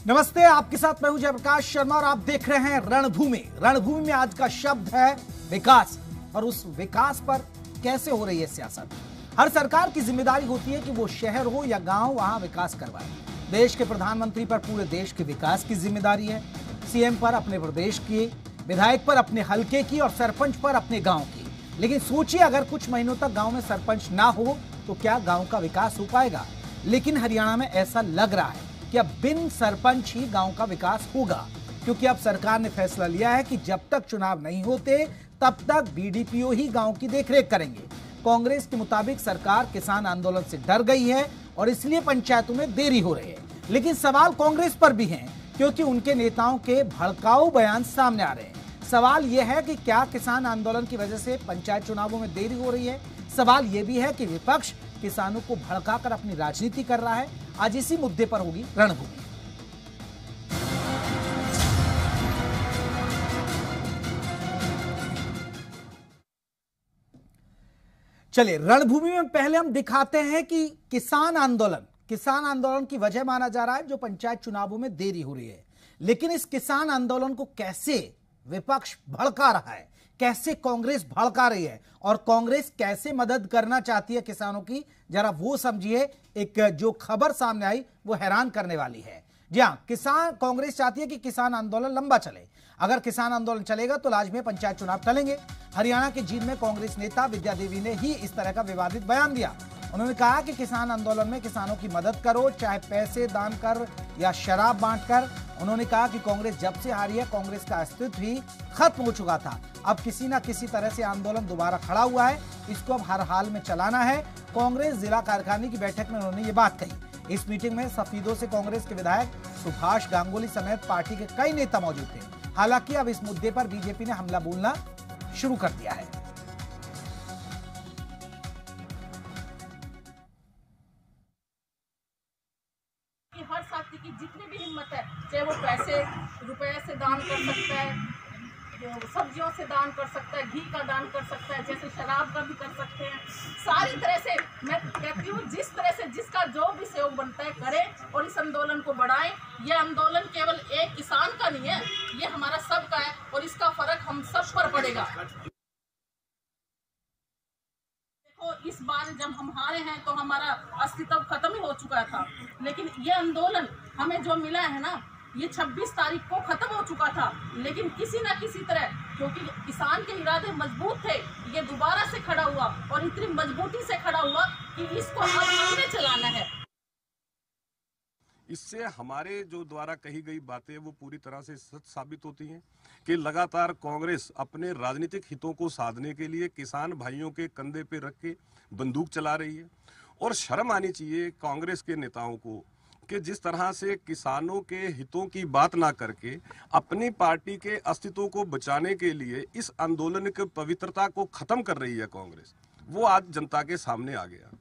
नमस्ते, आपके साथ मैं हूं जयप्रकाश शर्मा और आप देख रहे हैं रणभूमि। रणभूमि में आज का शब्द है विकास, और उस विकास पर कैसे हो रही है सियासत। हर सरकार की जिम्मेदारी होती है कि वो शहर हो या गांव, वहां विकास करवाए। देश के प्रधानमंत्री पर पूरे देश के विकास की जिम्मेदारी है, सीएम पर अपने प्रदेश की, विधायक पर अपने हल्के की और सरपंच पर अपने गांव की। लेकिन सोचिए, अगर कुछ महीनों तक गांव में सरपंच ना हो तो क्या गांव का विकास हो पाएगा? लेकिन हरियाणा में ऐसा लग रहा है कि अब बिन सरपंच ही गांव का विकास होगा, क्योंकि अब सरकार ने फैसला लिया है कि जब तक चुनाव नहीं होते तब तक बीडीपीओ ही गांव की देखरेख करेंगे। कांग्रेस के मुताबिक सरकार किसान आंदोलन से डर गई है और इसलिए पंचायतों में देरी हो रही है। लेकिन सवाल कांग्रेस पर भी हैं, क्योंकि उनके नेताओं के भड़काऊ बयान सामने आ रहे हैं। सवाल यह है कि क्या किसान आंदोलन की वजह से पंचायत चुनावों में देरी हो रही है? सवाल यह भी है कि विपक्ष किसानों को भड़काकर अपनी राजनीति कर रहा है। आज इसी मुद्दे पर होगी रणभूमि। चलिए, रणभूमि में पहले हम दिखाते हैं कि किसान आंदोलन की वजह माना जा रहा है जो पंचायत चुनावों में देरी हो रही है। लेकिन इस किसान आंदोलन को कैसे विपक्ष भड़का रहा है, कैसे कांग्रेस भड़का रही है और कांग्रेस कैसे मदद करना चाहती है किसानों की, जरा वो समझिए। एक जो खबर सामने आई वो हैरान करने वाली है। जी हां, कांग्रेस चाहती है कि किसान आंदोलन लंबा चले। अगर किसान आंदोलन चलेगा तो राज्य में पंचायत चुनाव टलेंगे। हरियाणा के जींद में कांग्रेस नेता विद्या देवी ने ही इस तरह का विवादित बयान दिया। उन्होंने कहा कि किसान आंदोलन में किसानों की मदद करो, चाहे पैसे दान कर या शराब बांटकर। उन्होंने कहा कि कांग्रेस जब से हारी है, कांग्रेस का अस्तित्व ही खत्म हो चुका था। अब किसी ना किसी तरह से आंदोलन दोबारा खड़ा हुआ है, इसको अब हर हाल में चलाना है। कांग्रेस जिला कार्यकारिणी की बैठक में उन्होंने ये बात कही। इस मीटिंग में सफीदों से कांग्रेस के विधायक सुभाष गांगुली समेत पार्टी के कई नेता मौजूद थे। हालांकि अब इस मुद्दे पर बीजेपी ने हमला बोलना शुरू कर दिया है। हर साथी की जितनी भी हिम्मत है, चाहे वो पैसे रुपए से दान कर सकता है, सब्जियों से दान कर सकता है, घी का दान कर सकता है, जैसे शराब का भी कर सकते हैं। सारी तरह से मैं कहती हूँ, जिस तरह से जिसका जो भी सहयोग बनता है करें और इस आंदोलन को बढ़ाएं। ये आंदोलन केवल एक किसान का नहीं है, ये हमारा सबका है और इसका फर्क हम सब पर पड़ेगा। इस बार जब हम हारे हैं तो हमारा अस्तित्व खत्म ही हो चुका था, लेकिन ये आंदोलन हमें जो मिला है ना, ये 26 तारीख को खत्म हो चुका था। लेकिन किसी ना किसी तरह, क्योंकि किसान के इरादे मजबूत थे, ये दोबारा से खड़ा हुआ और इतनी मजबूती से खड़ा हुआ कि इसको अब हमने चलाना है। इससे हमारे जो द्वारा कही गई बातें वो पूरी तरह से सच साबित होती हैं कि लगातार कांग्रेस अपने राजनीतिक हितों को साधने के लिए किसान भाइयों के कंधे पे रख के बंदूक चला रही है। और शर्म आनी चाहिए कांग्रेस के नेताओं को कि जिस तरह से किसानों के हितों की बात ना करके अपनी पार्टी के अस्तित्व को बचाने के लिए इस आंदोलन की पवित्रता को खत्म कर रही है कांग्रेस, वो आज जनता के सामने आ गया।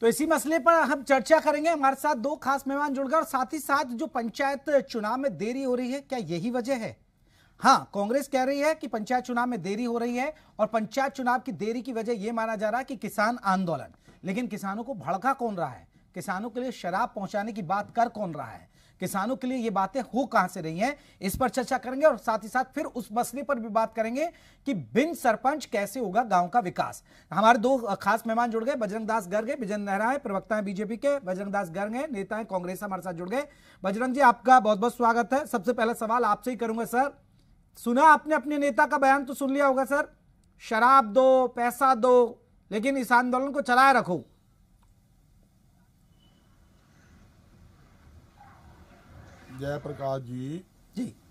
तो इसी मसले पर हम चर्चा करेंगे। हमारे साथ दो खास मेहमान जुड़ गए और साथ ही साथ जो पंचायत चुनाव में देरी हो रही है, क्या यही वजह है? हाँ, कांग्रेस कह रही है कि पंचायत चुनाव में देरी हो रही है और पंचायत चुनाव की देरी की वजह यह माना जा रहा है कि किसान आंदोलन। लेकिन किसानों को भड़का कौन रहा है? किसानों के लिए शराब पहुंचाने की बात कर कौन रहा है? किसानों के लिए ये बातें हो कहां से रही हैं? इस पर चर्चा करेंगे और साथ ही साथ फिर उस मसले पर भी बात करेंगे कि बिन सरपंच कैसे होगा गांव का विकास। हमारे दो खास मेहमान जुड़ गए। बजरंग दास गर्ग है, विजय नेहरा है, प्रवक्ता है बीजेपी के। बजरंग दास गर्ग है, नेता है कांग्रेस, हमारे साथ जुड़ गए। बजरंग जी, आपका बहुत बहुत स्वागत है। सबसे पहला सवाल आपसे ही करूंगा सर। सुना आपने अपने नेता का बयान, तो सुन लिया होगा सर, शराब दो, पैसा दो, लेकिन इस आंदोलन को चलाए रखो। जयप्रकाश जी,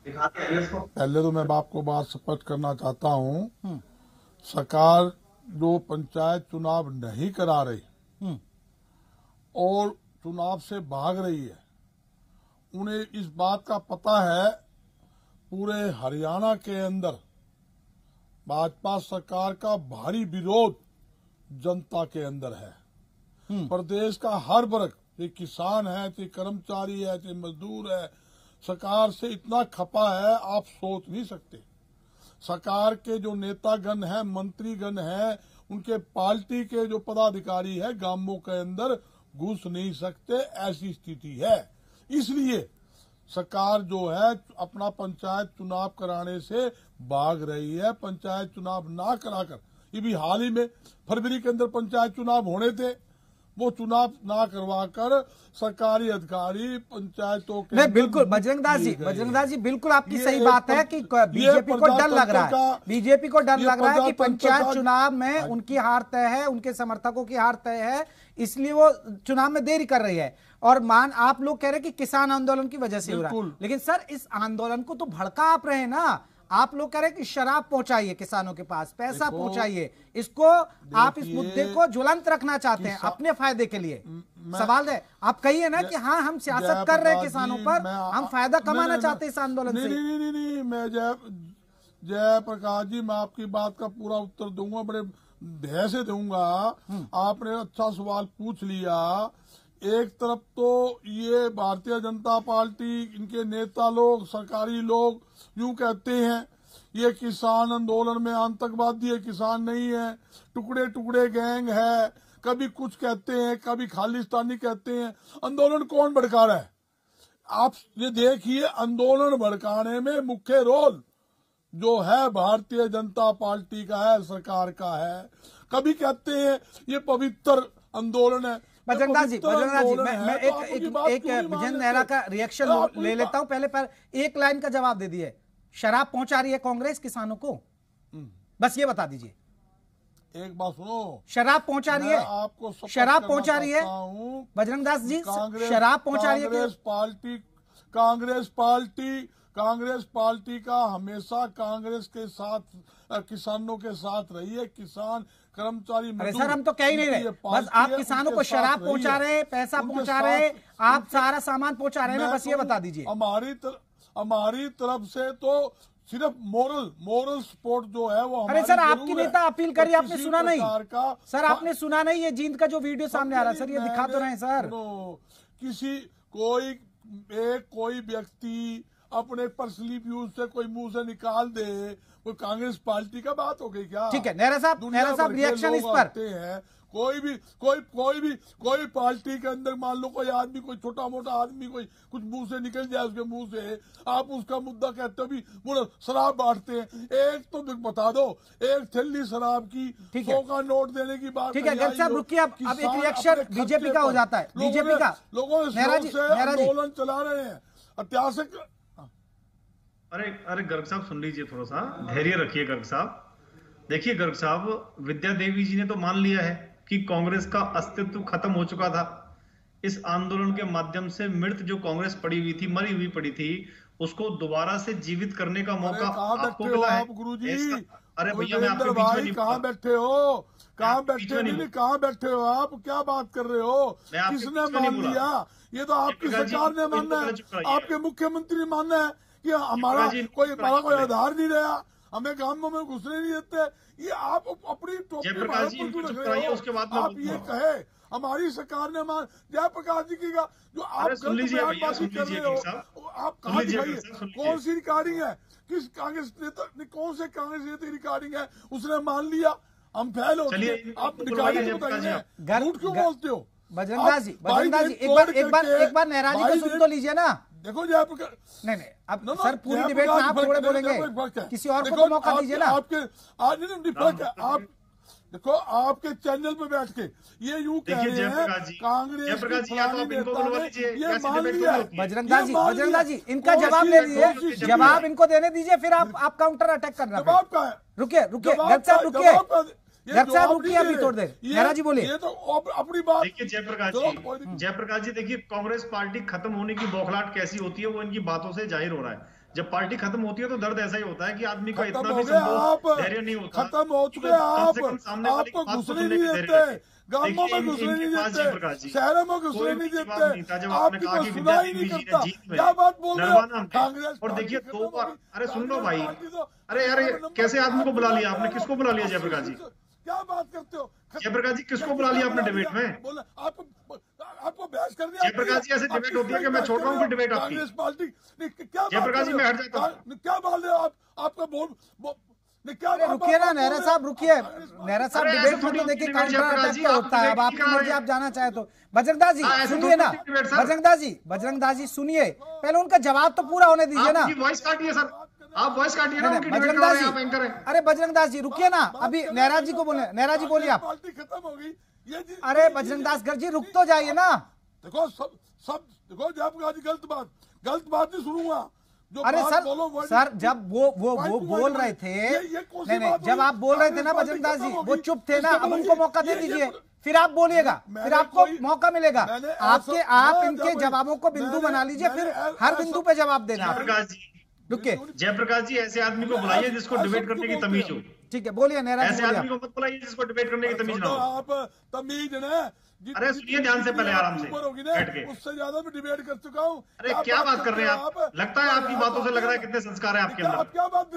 पहले तो मैं आपको बात स्पष्ट करना चाहता हूं, सरकार जो पंचायत चुनाव नहीं करा रही और चुनाव से भाग रही है, उन्हें इस बात का पता है पूरे हरियाणा के अंदर भाजपा सरकार का भारी विरोध जनता के अंदर है। प्रदेश का हर वर्ग, चाहे किसान है, चाहे कर्मचारी है, चाहे मजदूर है, सरकार से इतना खपा है आप सोच नहीं सकते। सरकार के जो नेतागण हैं, मंत्रीगण हैं, उनके पार्टी के जो पदाधिकारी है गांवों के अंदर, घुस नहीं सकते, ऐसी स्थिति है। इसलिए सरकार जो है अपना पंचायत चुनाव कराने से भाग रही है। पंचायत चुनाव ना कराकर, ये भी हाल ही में फरवरी के अंदर पंचायत चुनाव होने थे, वो चुनाव ना करवाकर सरकारी अधिकारी पंचायतों के नहीं, बिल्कुल बजरंग दास जी बिल्कुल आपकी सही बात है कि बीजेपी को डर लग रहा है, बीजेपी को डर लग रहा है कि पंचायत चुनाव में उनकी हार तय है, उनके समर्थकों की हार तय है, इसलिए वो चुनाव में देरी कर रही है। और आप लोग कह रहे हैं कि किसान आंदोलन की वजह से हो रहा है, लेकिन सर इस आंदोलन को तो भड़का आप रहे हैं ना। आप लोग कह रहे हैं कि शराब पहुंचाइए किसानों के पास, पैसा पहुंचाइए, इसको आप इस मुद्दे को ज्वलंत रखना चाहते हैं अपने फायदे के लिए। सवाल है, आप कहिए ना कि हाँ हम सियासत कर रहे हैं किसानों पर, हम फायदा कमाना चाहते हैं इस आंदोलन से। नहीं, मैं जयप्रकाश जी, मैं आपकी बात का पूरा उत्तर दूंगा, बड़े ध्यान से दूंगा। आपने अच्छा सवाल पूछ लिया। एक तरफ तो ये भारतीय जनता पार्टी, इनके नेता लोग, सरकारी लोग यूं कहते हैं ये किसान आंदोलन में आतंकवादी है, किसान नहीं है, टुकड़े टुकड़े गैंग है, कभी कुछ कहते हैं, कभी खालिस्तानी कहते हैं। आंदोलन कौन भड़का रहा है? आप ये देखिए, आंदोलन भड़काने में मुख्य रोल जो है भारतीय जनता पार्टी का है, सरकार का है। कभी कहते हैं ये पवित्र आंदोलन है। बजरंग दास जी, मैं एक विजेंद्र नेहरा का रिएक्शन ले लेता हूं। पहले पर एक लाइन का जवाब दे दिए, शराब पहुंचा रही है कांग्रेस किसानों को, बस ये बता दीजिए। एक बात सुनो, शराब पहुंचा रही है, आपको शराब पहुंचा रही है बजरंग दास जी, शराब पहुंचा रही है कांग्रेस पार्टी का हमेशा कांग्रेस के साथ, किसानों के साथ रही है। किसान, कर्मचारी, अरे सर हम तो कह ही नहीं रहे, बस आप किसानों को शराब पहुंचा रहे हैं, पैसा पहुंचा रहे हैं, आप सारा सामान पहुंचा रहे हैं ना, बस ये बता दीजिए। हमारी तरफ से तो सिर्फ मोरल सपोर्ट जो है वो। अरे सर आपकी नेता अपील करी, आपने सुना नहीं सर? आपने सुना नहीं? ये जींद का जो वीडियो सामने आ रहा है सर, ये दिखा तो रहे सर। कोई व्यक्ति अपने पर्सनली व्यूज से कोई मुंह से निकाल दे, कोई कांग्रेस पार्टी का बात हो गई क्या? ठीक है, नेहरा साहब रिएक्शन इस पर है। कोई पार्टी के अंदर मान लो कोई आदमी, कोई छोटा मोटा आदमी, कोई कुछ मुंह से निकल जाए उसके मुंह से, आप उसका मुद्दा कहते हो भी वो शराब बांटते हैं। एक तो बता दो, एक थैली शराब की 100 का नोट देने की बात। ठीक है गर्ग साहब रुकिए, अब एक रिएक्शन बीजेपी का हो जाता है, बीजेपी का लोगों ने आंदोलन चला रहे हैं ऐतिहासिक। अरे गर्ग साहब सुन लीजिए, थोड़ा सा धैर्य रखिए गर्ग साहब। देखिए गर्ग साहब, विद्या देवी जी ने तो मान लिया है कि कांग्रेस का अस्तित्व खत्म हो चुका था। इस आंदोलन के माध्यम से मृत जो कांग्रेस पड़ी हुई थी, मरी हुई पड़ी थी, उसको दोबारा से जीवित करने का मौका आपको मिला है। गुरुजी, अरे भैया मैं आपके बीच में नहीं, कहाँ बैठे हो? कहाँ बैठे हो आप? क्या बात कर रहे हो? किसने मान लिया? ये तो आपकी सरकार ने मानना है, आपके मुख्यमंत्री ने मानना है कि हमारा कोई आधार नहीं रहा, हमें गांवों में घुसने नहीं देते। ये आप अपनी उसके बाद आप ये कहे हमारी सरकार ने मान। जयप्रकाश जी की जो आप बयानबाजी कर रहे हो, आप कहाँ दिखाइए? कौन सी रिकॉर्डिंग है? किस कांग्रेस नेता ने, कौन से कांग्रेस नेता की रिकॉर्डिंग है? उसने मान लिया, हम फेल हो गए। आप निकालिए, बताइए झूठ क्यों बोलते हो? बजरंग दास जी एक बार नेहरा जी को सुन तो लीजिए ना। देखो जयप्रकाश, नहीं अब सर पूरी डिबेट में आप थोड़े बोलेंगे, किसी और को तो मौका दीजिए ना। आपके आज फर्क है। आप देखो, आपके चैनल पे बैठ के ये यूं कह रहे हैं कांग्रेस ये मान लिया। बजरंग दास जी इनका जवाब ले लीजिए, जवाब इनको देने दीजिए, फिर आप काउंटर अटैक करना। जवाब का है, रुकिए गर्ग साहब रुकिए, अभी थोड़ी देर। नेहरा जी बोलिए। ये तो अपनी बात। देखिए जयप्रकाश जी देखिए, कांग्रेस पार्टी खत्म होने की बौखलाहट कैसी होती है वो इनकी बातों से जाहिर हो रहा है। जब पार्टी खत्म होती है तो दर्द ऐसा ही होता है कि आदमी का इतना भी धैर्य नहीं होता। खत्म हो चुके आपको घुसने नहीं देते, गांवों में घुसने नहीं देते, शहरों में घुसने नहीं देते, आपकी कोई सुनाई नहीं करता। क्या बात बोल रहे हो? कांग्रेस। और देखिए 2 बार, अरे सुन लो भाई, अरे कैसे आदमी को बुला लिया आपने? किसको बुला लिया जयप्रकाश जी? क्या बात करते हो जयप्रकाश जी? किसको बुला लिया आपने डिबेट में? बोला आपको बहस करनी है। जयप्रकाश जी ऐसे डिबेट होती है कि मैं छोड़ रहा हूँ फिर डिबेट आपकी। कांग्रेस पार्टी क्या जयप्रकाश जी मैं हट जाता हूँ। क्या बोल रहे हो आप? आपका बोल रुकिए ना नेहरा साहब, रुकिए नेहरा साहब, डिबेट में तो देखिए काउंटर अटैक क्या होता है। अब आपकी मर्जी, आप जाना चाहे तो। बजरंगदास जी सुनिए ना, बजरंगदास जी सुनिए, पहले उनका जवाब तो पूरा होने दीजिए ना। वॉइस काटिए सर, आप वॉइस काटिए ना। बजरंगदास जी, अरे बजरंगदास जी रुकिए ना, अभी नेहरा जी को बोले। नेहरा जी बोलिए आप। खत्म हो गई ये। अरे बजरंगदास जी रुक तो जाइए ना। देखो सब देखो, जब गलत बात नहीं सुनूंगा। अरे सर जब वो बोल रहे थे, नहीं जब आप बोल रहे थे ना बजरंगदास जी, वो चुप थे ना। अब उनको मौका दे दीजिए, फिर आप बोलिएगा, फिर आपको मौका मिलेगा। आप इनके जवाबों को बिंदु बना लीजिए, फिर हर बिंदु पे जवाब देना। रुकिए, जयप्रकाश जी ऐसे आदमी को बुलाइए जिसको डिबेट करने की तमीज हो। ठीक है, बोलिए नेहरा जी। ऐसे आदमी को मत बुलाइए जिसको डिबेट करने की तमीज ना हो। आप तमीज ना, अरे सुनिए ध्यान से, पहले आराम से बैठ के। उससे ज्यादा भी डिबेट कर चुका हूँ। अरे क्या बात कर रहे हैं आप? लगता है आपकी बातों से लग रहा है कितने संस्कार है आपके अंदर। क्या बात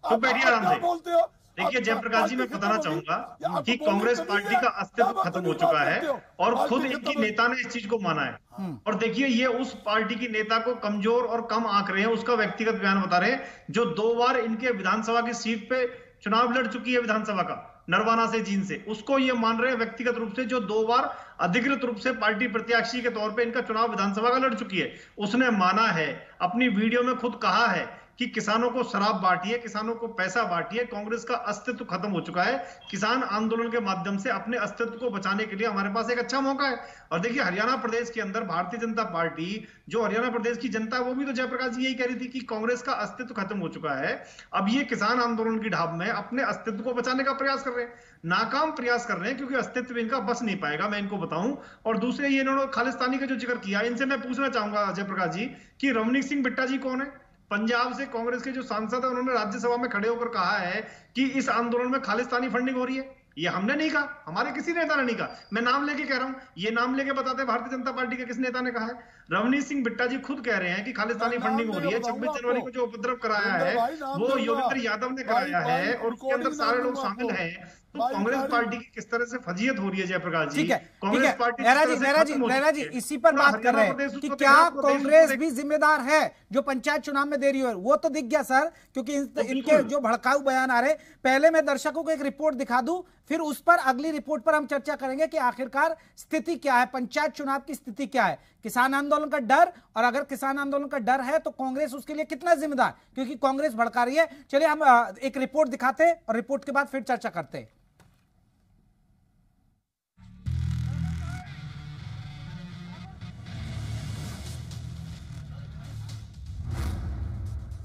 तो बैठिए आराम से। बोलते हो? देखिए जयप्रकाश जी, मैं बताना चाहूंगा कि कांग्रेस पार्टी का अस्तित्व खत्म हो चुका है और खुद इनकी नेता ने इस चीज को माना है। और देखिए ये उस पार्टी की नेता को कमजोर और कम आंक रहे हैं, उसका व्यक्तिगत बयान बता रहे हैं, जो 2 बार इनके विधानसभा की सीट पे चुनाव लड़ चुकी है विधानसभा का, नरवाना से, जींद से। उसको ये मान रहे हैं व्यक्तिगत रूप से, जो 2 बार अधिकृत रूप से पार्टी प्रत्याशी के तौर पे इनका चुनाव विधानसभा का लड़ चुकी है। उसने माना है, अपनी वीडियो में खुद कहा है कि किसानों को शराब बांटिए, किसानों को पैसा बांटिए, कांग्रेस का अस्तित्व खत्म हो चुका है। किसान आंदोलन के माध्यम से अपने अस्तित्व को बचाने के लिए हमारे पास एक अच्छा मौका है। और देखिए हरियाणा प्रदेश के अंदर भारतीय जनता पार्टी, जो हरियाणा प्रदेश की जनता, वो भी तो जयप्रकाश जी यही कह रही थी कि कांग्रेस का अस्तित्व खत्म हो चुका है। अब ये किसान आंदोलन की ढाब में अपने अस्तित्व को बचाने का प्रयास कर रहे हैं, नाकाम प्रयास कर रहे हैं, क्योंकि अस्तित्व इनका बच नहीं पाएगा, मैं इनको बताऊं। और दूसरे ये इन्होंने खालिस्तानी का जो जिक्र किया, इनसे मैं पूछना चाहूंगा जयप्रकाश जी कि रवनीत सिंह बिट्टा जी कौन है? पंजाब से कांग्रेस के जो सांसद है, उन्होंने राज्यसभा में खड़े होकर कहा है कि इस आंदोलन में खालिस्तानी फंडिंग हो रही है। ये हमने नहीं कहा, हमारे किसी नेता ने नहीं कहा, मैं नाम लेके कह रहा हूं। ये नाम लेके बताते हैं भारतीय जनता पार्टी के किस नेता ने कहा है? रवनीत सिंह बिट्टा जी खुद कह रहे हैं कि खालिस्तानी फंडिंग हो रही है। 26 जनवरी को जो उपद्रव कराया है वो योगेंद्र यादव ने कराया है और उसके अंदर सारे लोग शामिल हैं। तो कांग्रेस पार्टी की किस तरह से फजीयत हो रही है जयप्रकाश जी? ठीक है, कांग्रेस पार्टी नेहरा जी इसी पर बात कर रहे हैं कि क्या कांग्रेस भी जिम्मेदार है जो पंचायत चुनाव में देरी हो? वो तो दिख गया सर, क्योंकि इनके जो भड़काऊ बयान आ रहे। पहले मैं दर्शकों को एक रिपोर्ट दिखा दूं, फिर उस पर अगली रिपोर्ट पर हम चर्चा करेंगे कि आखिरकार स्थिति क्या है, पंचायत चुनाव की स्थिति क्या है। किसान आंदोलन का डर, और अगर किसान आंदोलन का डर है तो कांग्रेस उसके लिए कितना जिम्मेदार, क्योंकि कांग्रेस भड़का रही है। चलिए हम एक रिपोर्ट दिखाते हैं और रिपोर्ट के बाद फिर चर्चा करते हैं।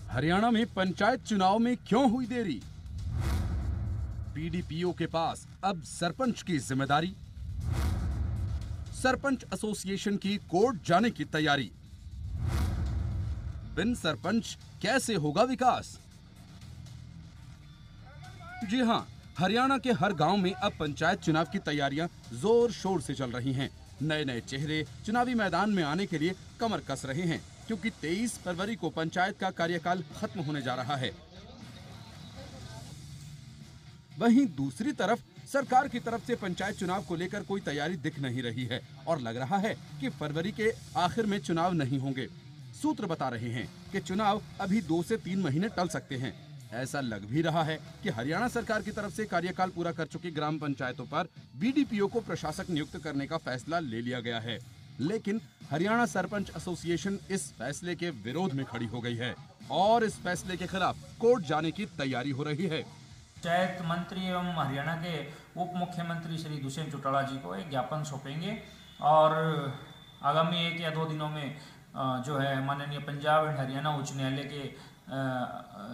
हरियाणा में पंचायत चुनाव में क्यों हुई देरी? पीडीपीओ के पास अब सरपंच की जिम्मेदारी। सरपंच एसोसिएशन की कोर्ट जाने की तैयारी। बिन सरपंच कैसे होगा विकास? जी हां, हरियाणा के हर गांव में अब पंचायत चुनाव की तैयारियां जोर शोर से चल रही हैं। नए नए चेहरे चुनावी मैदान में आने के लिए कमर कस रहे हैं, क्योंकि 23 फरवरी को पंचायत का कार्यकाल खत्म होने जा रहा है। वहीं दूसरी तरफ सरकार की तरफ से पंचायत चुनाव को लेकर कोई तैयारी दिख नहीं रही है और लग रहा है कि फरवरी के आखिर में चुनाव नहीं होंगे। सूत्र बता रहे हैं कि चुनाव अभी 2 से 3 महीने टल सकते हैं। ऐसा लग भी रहा है कि हरियाणा सरकार की तरफ से कार्यकाल पूरा कर चुकी ग्राम पंचायतों पर बीडीपीओ को प्रशासक नियुक्त करने का फैसला ले लिया गया है, लेकिन हरियाणा सरपंच एसोसिएशन इस फैसले के विरोध में खड़ी हो गई है और इस फैसले के खिलाफ कोर्ट जाने की तैयारी हो रही है। पंचायत मंत्री एवं हरियाणा के उप मुख्यमंत्री श्री दुष्यंत चौटाला जी को एक ज्ञापन सौंपेंगे और आगामी 1 या 2 दिनों में जो है माननीय पंजाब एंड हरियाणा उच्च न्यायालय के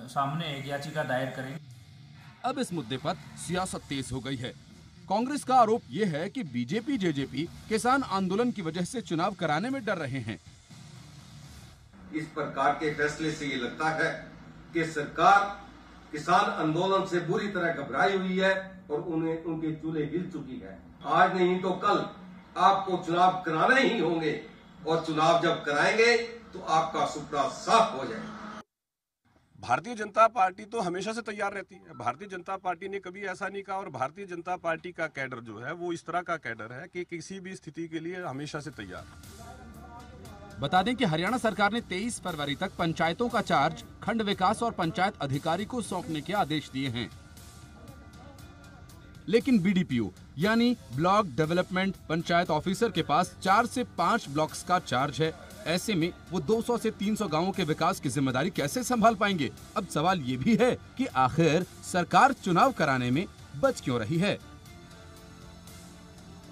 सामने एक याचिका दायर करेंगे। अब इस मुद्दे पर सियासत तेज हो गई है। कांग्रेस का आरोप यह है कि बीजेपी जेजेपी किसान आंदोलन की वजह से चुनाव कराने में डर रहे हैं। इस प्रकार के फैसले से ये लगता है कि सरकार किसान आंदोलन से बुरी तरह घबराई हुई है और उन्हें उनके चूल्हे गिर चुकी है। आज नहीं तो कल आपको चुनाव कराने ही होंगे और चुनाव जब कराएंगे तो आपका सुपड़ा साफ हो जाएगा। भारतीय जनता पार्टी तो हमेशा से तैयार रहती है। भारतीय जनता पार्टी ने कभी ऐसा नहीं कहा और भारतीय जनता पार्टी का कैडर जो है वो इस तरह का कैडर है कि किसी भी स्थिति के लिए हमेशा से तैयार है। बता दें कि हरियाणा सरकार ने 23 फरवरी तक पंचायतों का चार्ज खंड विकास और पंचायत अधिकारी को सौंपने के आदेश दिए हैं। लेकिन बीडीपीओ यानी ब्लॉक डेवलपमेंट पंचायत ऑफिसर के पास 4 से 5 ब्लॉक्स का चार्ज है। ऐसे में वो 200 से 300 गांवों के विकास की जिम्मेदारी कैसे संभाल पाएंगे? अब सवाल ये भी है कि आखिर सरकार चुनाव कराने में बच क्यों रही है?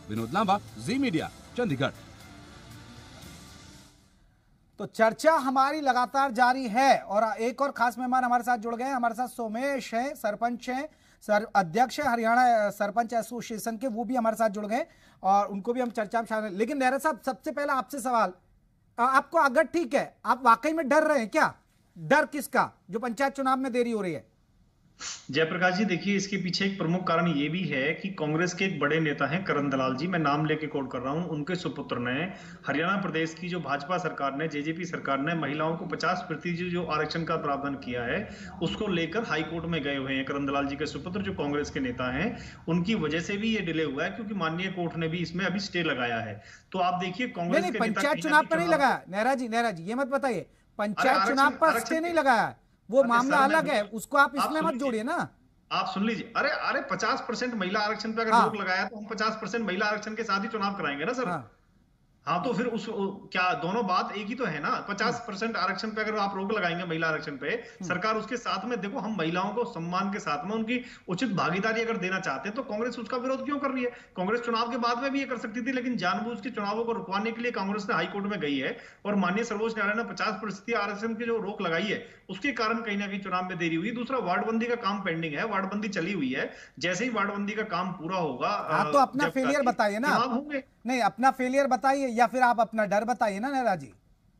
विनोद लांबा, जी मीडिया, चंडीगढ़। तो चर्चा हमारी लगातार जारी है और एक और खास मेहमान हमारे साथ जुड़ गए। हमारे साथ सोमेश हैं, सरपंच हैं, अध्यक्ष है हरियाणा सरपंच एसोसिएशन के, वो भी हमारे साथ जुड़ गए और उनको भी हम चर्चा में शामिल। लेकिन नेहरा साहब, सबसे पहला आपसे सवाल, आपको अगर ठीक है, आप वाकई में डर रहे हैं क्या? डर किसका, जो पंचायत चुनाव में देरी हो रही है? जयप्रकाश जी, देखिए इसके पीछे एक प्रमुख कारण ये भी है कि कांग्रेस के एक बड़े नेता हैं करण दलाल जी, मैं नाम लेके कोट कर रहा हूं, उनके सुपुत्र ने हरियाणा प्रदेश की जो भाजपा सरकार ने, जेजेपी सरकार ने महिलाओं को 50% जो आरक्षण का प्रावधान किया है उसको लेकर हाईकोर्ट में गए हुए हैं। करण दलाल जी के सुपुत्र जो कांग्रेस के नेता हैं, उनकी वजह से भी ये डिले हुआ है क्योंकि माननीय कोर्ट ने भी इसमें अभी स्टे लगाया है। तो आप देखिए कांग्रेस के पंचायत चुनाव पर नहीं लगाया। नेहरा जी ये मत बताइए, पंचायत चुनाव पर स्टे नहीं लगाया, वो मामला अलग है, उसको आप इसमें मत जोड़िए ना। आप सुन लीजिए, अरे 50% महिला आरक्षण पे अगर रोक लगाया तो हम 50% महिला आरक्षण के साथ ही चुनाव कराएंगे ना सर। हाँ तो फिर उस क्या दोनों बात एक ही तो है ना। 50% आरक्षण पे अगर आप रोक लगाएंगे महिला आरक्षण पे, सरकार उसके साथ में, देखो हम महिलाओं को सम्मान के साथ में उनकी उचित भागीदारी अगर देना चाहते हैं तो कांग्रेस उसका विरोध क्यों कर रही है? कांग्रेस चुनाव के बाद में भी ये कर सकती थी, लेकिन जानबूझ के चुनावों को रुकवाने के लिए कांग्रेस ने हाईकोर्ट में गई है और माननीय सर्वोच्च न्यायालय ने 50% आरक्षण की जो रोक लगाई है उसके कारण कहीं ना कहीं चुनाव में देरी हुई। दूसरा, वार्डबंदी का काम पेंडिंग है, वार्डबंदी चली हुई है, जैसे ही वार्डबंदी का काम पूरा होगा तो अपना फेलियर बताइए ना। नहीं, अपना फेलियर बताइए या फिर आप अपना डर बताइए ना नेहरा जी।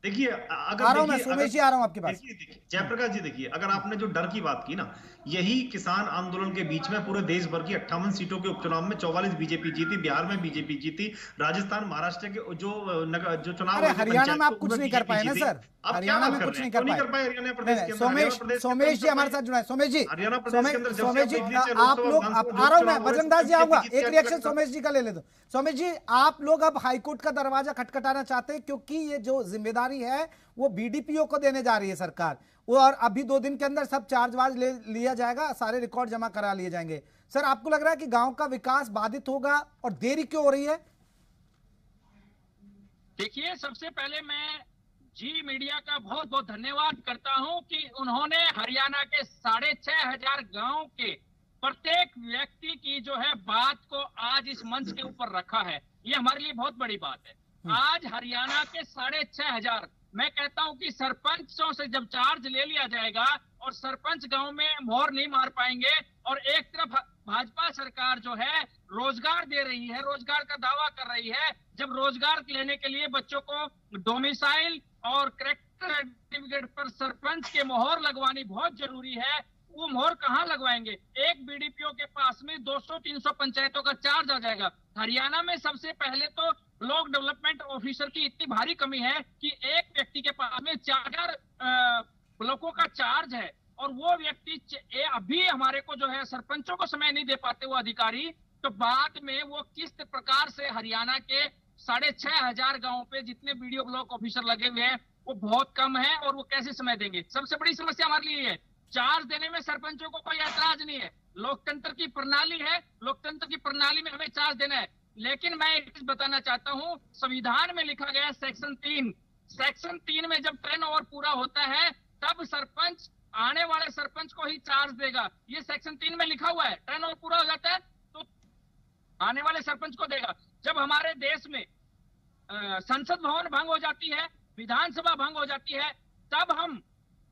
देखिए अगर आ रहा हूं मैं, सोमेश जी आ रहा हूं आपके पास। देखिए जयप्रकाश जी, देखिए अगर आपने जो डर की बात की ना, यही किसान आंदोलन के बीच में पूरे देश भर की 58 सीटों के उपचुनाव में 44 बीजेपी जीती, बिहार में बीजेपी जीती, राजस्थान महाराष्ट्र के जो चुनाव हरियाणा में आप कुछ नहीं कर पाए ना सर, हरियाणा में कुछ नहीं कर पाए। हरियाणा प्रदेश के अंदर सोमेश जी हमारे साथ जुड़ा है। सोमेश जी, हरियाणा प्रदेश के अंदर सोमेश जी आप लोग, आ रहा हूं मैं, बजरंगदास जी आऊंगा, एक रिएक्शन सोमेश जी का ले लेते। सोमेश जी, आप लोग अब हाईकोर्ट का दरवाजा खटखटाना चाहते हैं क्योंकि ये जो जिम्मेदारी है वो बीडीपीओ को देने जा रही है सरकार, और अभी 2 दिन के अंदर सब चार्ज वार्ज ले लिया जाएगा, सारे रिकॉर्ड जमा करा लिए जाएंगे। सर, आपको लग रहा है कि गांव का विकास बाधित होगा और देरी क्यों हो रही है? देखिए, सबसे पहले मैं जी मीडिया का बहुत बहुत धन्यवाद करता हूं कि उन्होंने हरियाणा के 6,500 गांव के प्रत्येक व्यक्ति की जो है बात को आज इस मंच के ऊपर रखा है। ये हमारे लिए बहुत बड़ी बात है। आज हरियाणा के 6,500, मैं कहता हूं कि सरपंचों से जब चार्ज ले लिया जाएगा और सरपंच गांव में मोहर नहीं मार पाएंगे, और एक तरफ भाजपा सरकार जो है रोजगार दे रही है, रोजगार का दावा कर रही है, जब रोजगार लेने के लिए बच्चों को डोमिसाइल और कैरेक्टर सर्टिफिकेट पर सरपंच के मोहर लगवानी बहुत जरूरी है, वो मोहर कहाँ लगवाएंगे? एक बीडीपीओ के पास में 200-300 पंचायतों का चार्ज आ जाएगा। हरियाणा में सबसे पहले तो ब्लॉक डेवलपमेंट ऑफिसर की इतनी भारी कमी है कि एक व्यक्ति के पास में 4 ब्लॉकों का चार्ज है, और वो व्यक्ति अभी हमारे को जो है सरपंचों को समय नहीं दे पाते वो अधिकारी, तो बाद में वो किस प्रकार से हरियाणा के 6,500 गांवों पे जितने बीडीओ ब्लॉक ऑफिसर लगे हुए हैं वो बहुत कम है, और वो कैसे समय देंगे? सबसे बड़ी समस्या हमारे लिए है, चार्ज देने में सरपंचों को कोई ऐतराज नहीं है, लोकतंत्र की प्रणाली है, लोकतंत्र की प्रणाली में हमें चार्ज देना है। लेकिन मैं एक चीज बताना चाहता हूं, संविधान में लिखा गया सेक्शन 3 में जब टर्नओवर पूरा होता है तब सरपंच आने वाले सरपंच को ही चार्ज देगा। ये सेक्शन 3 में लिखा हुआ है, टर्नओवर पूरा हो जाता है तो आने वाले सरपंच को देगा। जब हमारे देश में संसद भवन भंग हो जाती है, विधानसभा भंग हो जाती है,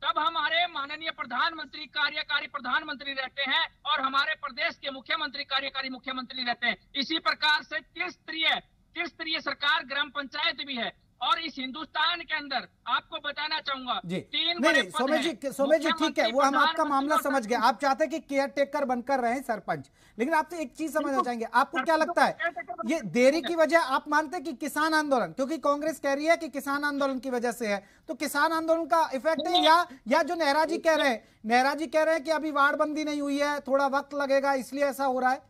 तब हमारे माननीय प्रधानमंत्री कार्यकारी प्रधानमंत्री रहते हैं और हमारे प्रदेश के मुख्यमंत्री कार्यकारी मुख्यमंत्री रहते हैं। इसी प्रकार से त्रिस्तरीय सरकार ग्राम पंचायत भी है, और इस हिंदुस्तान के अंदर आपको बताना चाहूंगा 3 बड़े पद हैं। सोमेश जी ठीक है, वो हम आपका मामला समझ गए। आप चाहते हैं कि केयर टेकर बनकर रहे सरपंच, लेकिन आपसे एक चीज समझना चाहेंगे, आपको क्या लगता है ये देरी की वजह आप मानते हैं कि किसान आंदोलन, क्योंकि कांग्रेस कह रही है कि किसान आंदोलन की वजह से है, तो किसान आंदोलन का इफेक्ट है, या जो नेहरा जी कह रहे हैं कि अभी वार्डबंदी नहीं हुई है, थोड़ा वक्त लगेगा इसलिए ऐसा हो रहा है?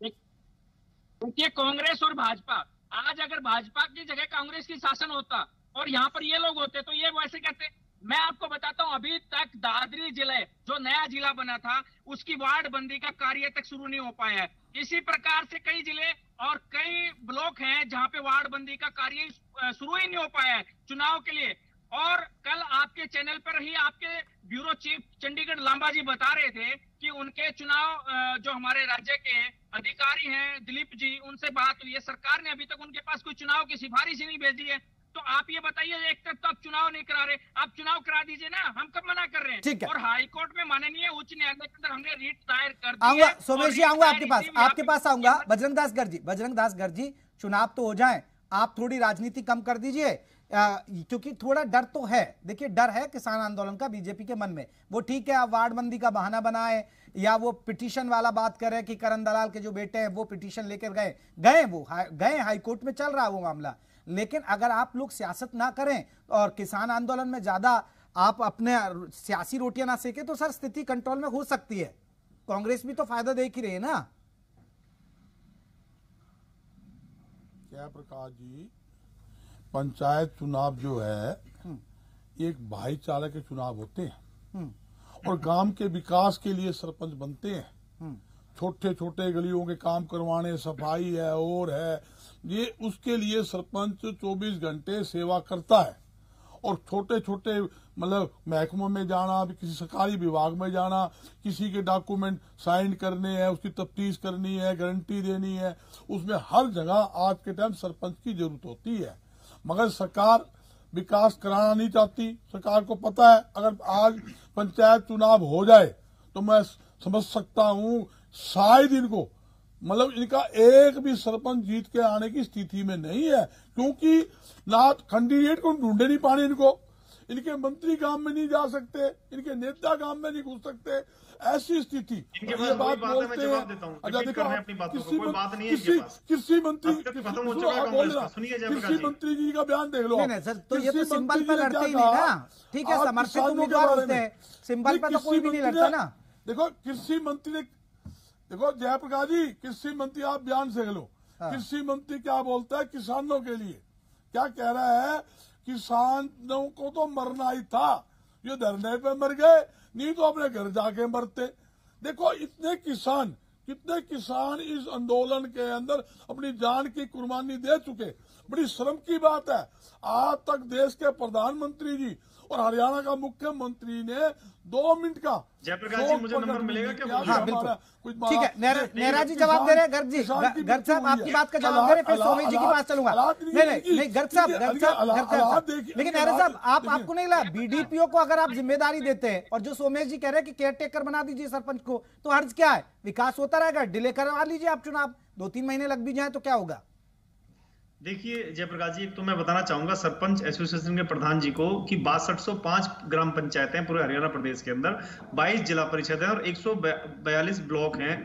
देखिए, कांग्रेस और भाजपा, आज अगर भाजपा की जगह कांग्रेस की शासन होता और यहाँ पर ये लोग होते तो ये वैसे कहते। मैं आपको बताता हूँ, अभी तक दादरी जिले जो नया जिला बना था उसकी वार्ड बंदी का कार्य तक शुरू नहीं हो पाया है। इसी प्रकार से कई जिले और कई ब्लॉक हैं जहां पे वार्ड बंदी का कार्य शुरू ही नहीं हो पाया है चुनाव के लिए। और कल आपके चैनल पर ही आपके ब्यूरो चीफ चंडीगढ़ लांबा जी बता रहे थे कि उनके चुनाव जो हमारे राज्य के अधिकारी हैं दिलीप जी, उनसे बात हुई है, सरकार ने अभी तक उनके पास कोई चुनाव की सिफारिश ही नहीं भेजी है। तो आप ये बताइए, एक तरफ तो आप चुनाव नहीं करा रहे, आप चुनाव करा दीजिए ना, हम कब मना कर रहे हैं। ठीक है। और हाई कोर्ट में माननीय उच्च न्यायालय के अंदर हमने रिट दायर कर दी आऊंगा है। सोमेश जी, आऊंगा आपके पास आऊंगा। बजरंग दास गर्जी, चुनाव तो हो जाए, आप थोड़ी राजनीति कम कर दीजिए, क्योंकि थोड़ा डर तो है। देखिए, डर है किसान आंदोलन का बीजेपी के मन में। वो ठीक है, आप वार्ड बंदी का बहाना बनाए या वो पिटीशन वाला बात करे कि करण दलाल के जो बेटे हैं वो पिटीशन लेकर गए हाईकोर्ट में चल रहा है वो मामला। लेकिन अगर आप लोग सियासत ना करें और किसान आंदोलन में ज्यादा आप अपने सियासी रोटियां ना सेके तो सर स्थिति कंट्रोल में हो सकती है। कांग्रेस भी तो फायदा देख ही रही है ना। क्या प्रकाश जी, पंचायत चुनाव जो है एक भाईचारे के चुनाव होते हैं और गांव के विकास के लिए सरपंच बनते हैं। छोटे छोटे गलियों के काम करवाने, सफाई है और है, ये उसके लिए सरपंच 24 घंटे सेवा करता है। और छोटे छोटे मतलब महकमों में जाना, किसी सरकारी विभाग में जाना, किसी के डॉक्यूमेंट साइन करने हैं, उसकी तफ्तीश करनी है, गारंटी देनी है, उसमें हर जगह आज के टाइम सरपंच की जरूरत होती है। मगर सरकार विकास कराना नहीं चाहती। सरकार को पता है अगर आज पंचायत चुनाव हो जाए तो मैं समझ सकता हूँ शायद इनको मतलब इनका एक भी सरपंच जीत के आने की स्थिति में नहीं है, क्योंकि ना कैंडिडेट को ढूंढे नहीं पाने, इनके मंत्री गांव में नहीं जा सकते, इनके नेता गांव में नहीं घुस सकते। ऐसी स्थिति ये बात बोलते हैं। कृषि मंत्री जी का बयान देख लो। सर, तो ये तो सिंबल पे लड़ते ही नहीं ना। ठीक है, समर्थित उम्मीदवार होते हैं, सिंबल पे तो कोई भी नहीं लड़ता ना। देखो कृषि मंत्री ने, देखो जयप्रकाश जी, कृषि मंत्री आप बयान से लो। कृषि मंत्री क्या बोलता है किसानों के लिए, क्या कह रहा है, किसानों को तो मरना ही था, ये धरने पे मर गए, नहीं तो अपने घर जाके मरते। देखो कितने किसान इस आंदोलन के अंदर अपनी जान की कुर्बानी दे चुके। बड़ी शर्म की बात है, आज तक देश के प्रधानमंत्री जी और हरियाणा का मुख्यमंत्री ने 2 मिनट का जयप्रकाश जी, मुझे नंबर मिलेगा क्या? हाँ बिल्कुल, ठीक है। नेहरा जी जवाब दे रहे हैं। गर्ग साहब आपकी बात का जवाब दे रहे, फिर सोमेश जी के पास चलूंगा। नहीं गर्ग साहब, लेकिन नेहरा साहब आपको नहीं लगा बीडीपीओ को अगर आप जिम्मेदारी देते हैं और जो सोमेश जी कह रहे हैं कि केयर टेकर बना दीजिए सरपंच को, तो हर्ज क्या है? विकास होता रहेगा, डिले करवा लीजिए आप चुनाव, 2-3 महीने लग भी जाए तो क्या होगा? देखिए जयप्रकाश जी, एक तो मैं बताना चाहूंगा सरपंच एसोसिएशन के प्रधान जी को कि 6205 ग्राम पंचायतें पूरे हरियाणा प्रदेश के अंदर, 22 जिला परिषद है और 142 ब्लॉक हैं,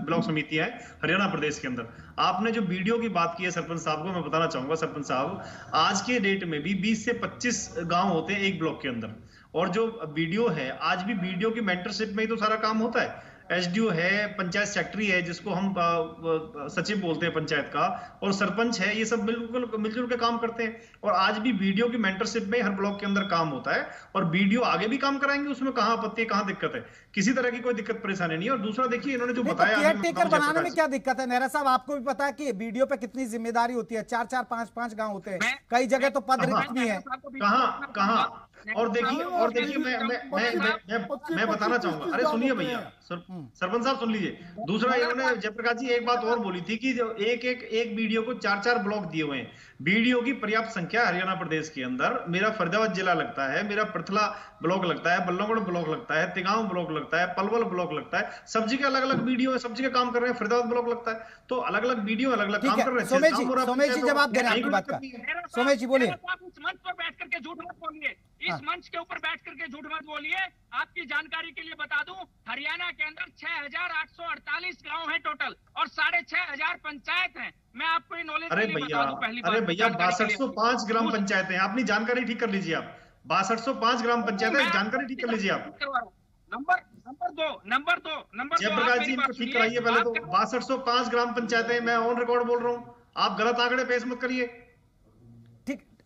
ब्लॉक समितियां हैं हरियाणा प्रदेश के अंदर। आपने जो वीडियो की बात की है सरपंच साहब को, मैं बताना चाहूंगा सरपंच साहब, आज के डेट में भी 20 से 25 गांव होते हैं एक ब्लॉक के अंदर। और जो वीडियो है, आज भी वीडियो की मेंटरशिप में ही तो सारा काम होता है। एसडीओ है, पंचायत सेक्रेटरी है जिसको हम सचिव बोलते हैं पंचायत का, और सरपंच है, ये सब बिल्कुल मिलजुल के काम करते हैं। और आज भी वीडियो की मेंटरशिप में हर ब्लॉक के अंदर काम होता है और वीडियो आगे भी काम कराएंगे, उसमें कहां आपत्ति, कहां दिक्कत है, किसी तरह की कोई दिक्कत परेशानी नहीं है। और दूसरा देखिए, इन्होंने जो बताया केयर टेकर बनाने में क्या दिक्कत है? नेहरा साहब आपको भी पता है कि वीडियो पे कितनी जिम्मेदारी होती है, 4-4, 5-5 गांव होते हैं, कई जगह तो पद रिक्त भी है। कहाँ और देखिए मैं बताना चाहूंगा, अरे सुनिए भैया, सरपंच साहब सुन लीजिए। दूसरा इन्होंने जयप्रकाश जी एक बात और बोली थी कि जो एक वीडियो को 4-4 ब्लॉक दिए हुए हैं। वीडियो की पर्याप्त संख्या हरियाणा प्रदेश के अंदर, मेरा फरीदाबाद जिला लगता है, मेरा पृथला ब्लॉक लगता है, बल्लभगढ़ ब्लॉक लगता है, तिगांव ब्लॉक लगता है, पलवल ब्लॉक लगता है, सब जगह अलग अलग वीडियो है, सब जगह काम कर रहे हैं। फरीदाबाद ब्लॉक लगता है, तो अलग अलग वीडियो अलग अलग काम कर रहे हैं। सोमेश जी जवाब दे रहे हैं आपकी बात का। सोमेश जी बोलिए। इस मंच पर बैठ करके झूठ मत बोलिए, इस मंच के ऊपर बैठ करके झूठ मत बोलिए। आपकी जानकारी के लिए बता दूं, हरियाणा के अंदर 6848 गांव हैं टोटल और 6500 पंचायत हैं। मैं आपको ये नॉलेज अरे भैया 6205 ग्राम पंचायतें हैं, अपनी जानकारी ठीक कर लीजिए आप। 6205 ग्राम पंचायतें, जानकारी ठीक कर लीजिए आप। नंबर दो जयप्रकाश जी इनको ठीक कराइए पहले तो। 6205 ग्राम पंचायतें, मैं ऑन रिकॉर्ड बोल रहा हूँ, आप गलत आंकड़े पेश मत करिए।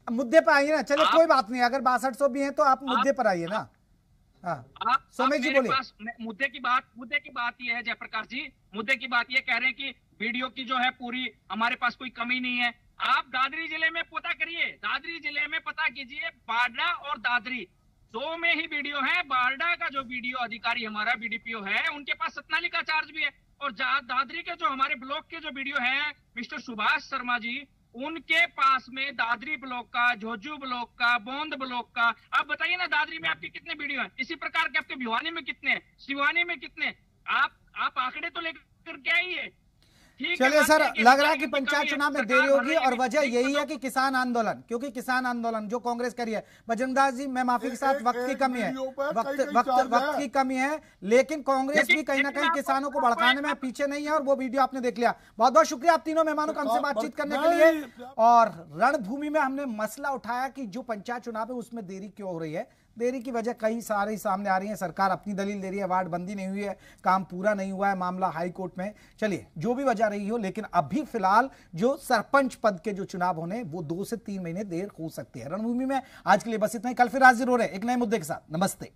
मुद्दे पर आइए ना, चलिए कोई बात नहीं, अगर 6200 भी हैं तो आप मुद्दे पर आइए ना। हाँ सोमेश जी बोलिए। मुद्दे की बात ये है जयप्रकाश जी, मुद्दे की बात ये कह रहे हैं कि वीडियो की जो है पूरी हमारे पास कोई कमी नहीं है। आप दादरी जिले में पता करिए, दादरी जिले में पता कीजिए, बारडा और दादरी दो में ही वीडियो है। बारडा का जो वीडियो अधिकारी हमारा बीडीपीओ है, उनके पास सतनाली का चार्ज भी है, और दादरी के जो हमारे ब्लॉक के जो वीडियो है मिस्टर सुभाष शर्मा जी, उनके पास में दादरी ब्लॉक का, झोजू ब्लॉक का, बोंद ब्लॉक का। आप बताइए ना, दादरी में आपके कितने वीडियो हैं? इसी प्रकार के आपके भिवानी में कितने, सिवानी में कितने? आप आंकड़े तो लेकर के आइए। चलिए सर, लग रहा है कि पंचायत चुनाव में देरी होगी और वजह यही है कि किसान आंदोलन, क्योंकि किसान आंदोलन जो कांग्रेस करी है। बजरंगदास जी, मैं माफी के साथ वक्त की कमी है, वक्त की कमी है, लेकिन कांग्रेस भी कहीं ना कहीं किसानों को भड़काने में पीछे नहीं है, और वो वीडियो आपने देख लिया। बहुत बहुत शुक्रिया आप तीनों मेहमानों का हमसे बातचीत करने के लिए। और रणभूमि में हमने मसला उठाया कि जो पंचायत चुनाव है उसमें देरी क्यों हो रही है। देरी की वजह कई सारी सामने आ रही है, सरकार अपनी दलील दे रही है, वार्ड बंदी नहीं हुई है, काम पूरा नहीं हुआ है, मामला हाई कोर्ट में। चलिए जो भी वजह रही हो, लेकिन अभी फिलहाल जो सरपंच पद के जो चुनाव होने वो 2 से 3 महीने देर हो सकती है। रणभूमि में आज के लिए बस इतना ही, कल फिर हाजिर हो रहे एक नए मुद्दे के साथ। नमस्ते।